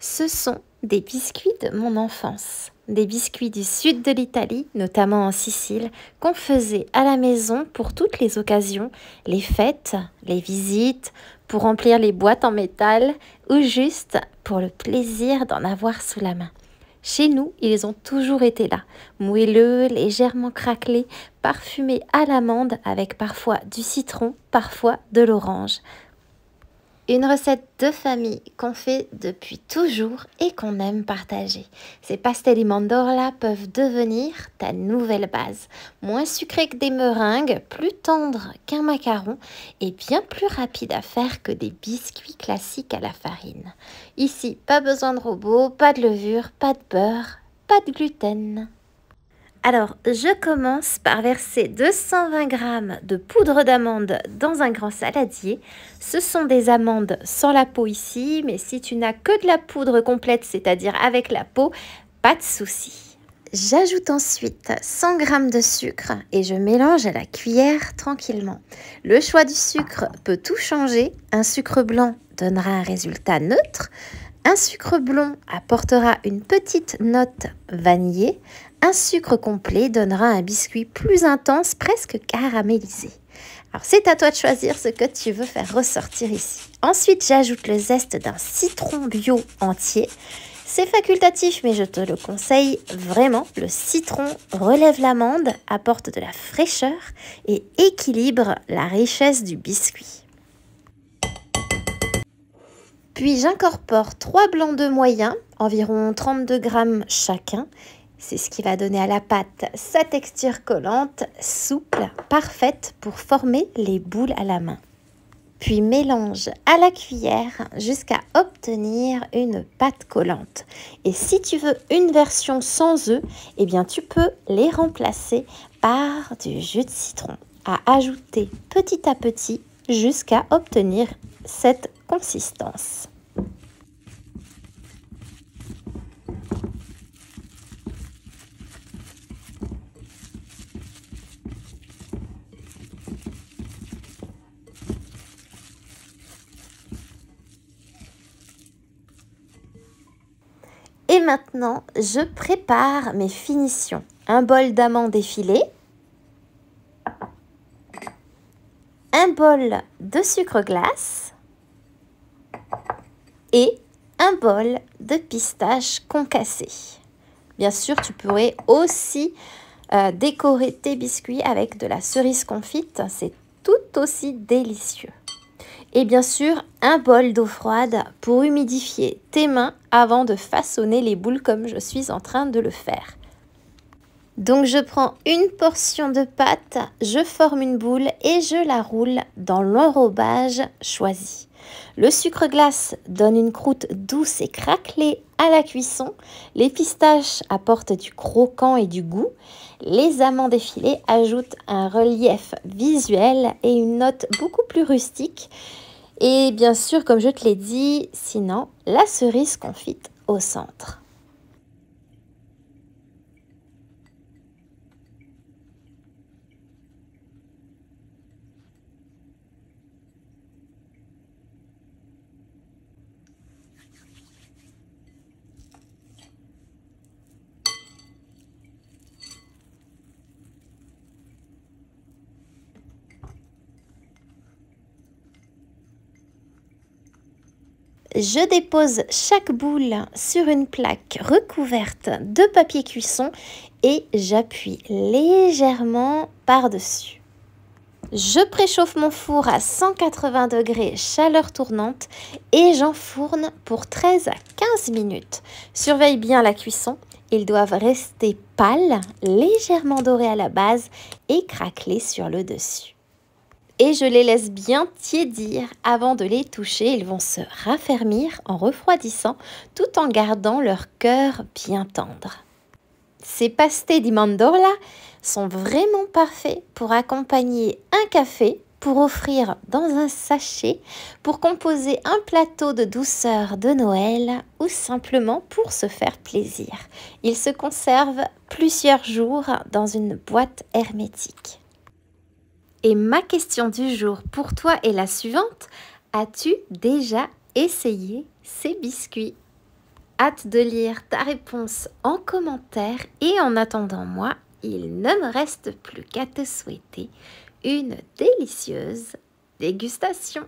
Ce sont des biscuits de mon enfance, des biscuits du sud de l'Italie, notamment en Sicile, qu'on faisait à la maison pour toutes les occasions, les fêtes, les visites, pour remplir les boîtes en métal ou juste pour le plaisir d'en avoir sous la main. Chez nous, ils ont toujours été là, moelleux, légèrement craquelés, parfumés à l'amande avec parfois du citron, parfois de l'orange. Une recette de famille qu'on fait depuis toujours et qu'on aime partager. Ces pastels mandorla peuvent devenir ta nouvelle base. Moins sucrés que des meringues, plus tendres qu'un macaron et bien plus rapides à faire que des biscuits classiques à la farine. Ici, pas besoin de robot, pas de levure, pas de beurre, pas de gluten. Alors, je commence par verser 220 g de poudre d'amande dans un grand saladier. Ce sont des amandes sans la peau ici, mais si tu n'as que de la poudre complète, c'est-à-dire avec la peau, pas de souci. J'ajoute ensuite 100 g de sucre et je mélange à la cuillère tranquillement. Le choix du sucre peut tout changer. Un sucre blanc donnera un résultat neutre. Un sucre blond apportera une petite note vanillée. Un sucre complet donnera un biscuit plus intense, presque caramélisé. Alors c'est à toi de choisir ce que tu veux faire ressortir ici. Ensuite, j'ajoute le zeste d'un citron bio entier. C'est facultatif, mais je te le conseille vraiment. Le citron relève l'amande, apporte de la fraîcheur et équilibre la richesse du biscuit. Puis j'incorpore 3 blancs d'œufs moyens, environ 32 g chacun. C'est ce qui va donner à la pâte sa texture collante, souple, parfaite pour former les boules à la main. Puis mélange à la cuillère jusqu'à obtenir une pâte collante. Et si tu veux une version sans œufs, eh bien tu peux les remplacer par du jus de citron à ajouter petit à petit jusqu'à obtenir cette consistance. Et maintenant, je prépare mes finitions. Un bol d'amandes effilées, un bol de sucre glace et un bol de pistaches concassées. Bien sûr, tu pourrais aussi décorer tes biscuits avec de la cerise confite. C'est tout aussi délicieux. Et bien sûr, un bol d'eau froide pour humidifier tes mains avant de façonner les boules comme je suis en train de le faire. Donc je prends une portion de pâte, je forme une boule et je la roule dans l'enrobage choisi. Le sucre glace donne une croûte douce et craquelée à la cuisson. Les pistaches apportent du croquant et du goût. Les amandes effilées ajoutent un relief visuel et une note beaucoup plus rustique. Et bien sûr, comme je te l'ai dit, sinon, la cerise confite au centre. Je dépose chaque boule sur une plaque recouverte de papier cuisson et j'appuie légèrement par-dessus. Je préchauffe mon four à 180 degrés, chaleur tournante, et j'enfourne pour 13 à 15 minutes. Surveille bien la cuisson, ils doivent rester pâles, légèrement dorés à la base et craquelés sur le dessus. Et je les laisse bien tiédir avant de les toucher. Ils vont se raffermir en refroidissant tout en gardant leur cœur bien tendre. Ces pastés di mandorla sont vraiment parfaits pour accompagner un café, pour offrir dans un sachet, pour composer un plateau de douceur de Noël ou simplement pour se faire plaisir. Ils se conservent plusieurs jours dans une boîte hermétique. Et ma question du jour pour toi est la suivante. As-tu déjà essayé ces biscuits ? hâte de lire ta réponse en commentaire et en attendant moi, il ne me reste plus qu'à te souhaiter une délicieuse dégustation.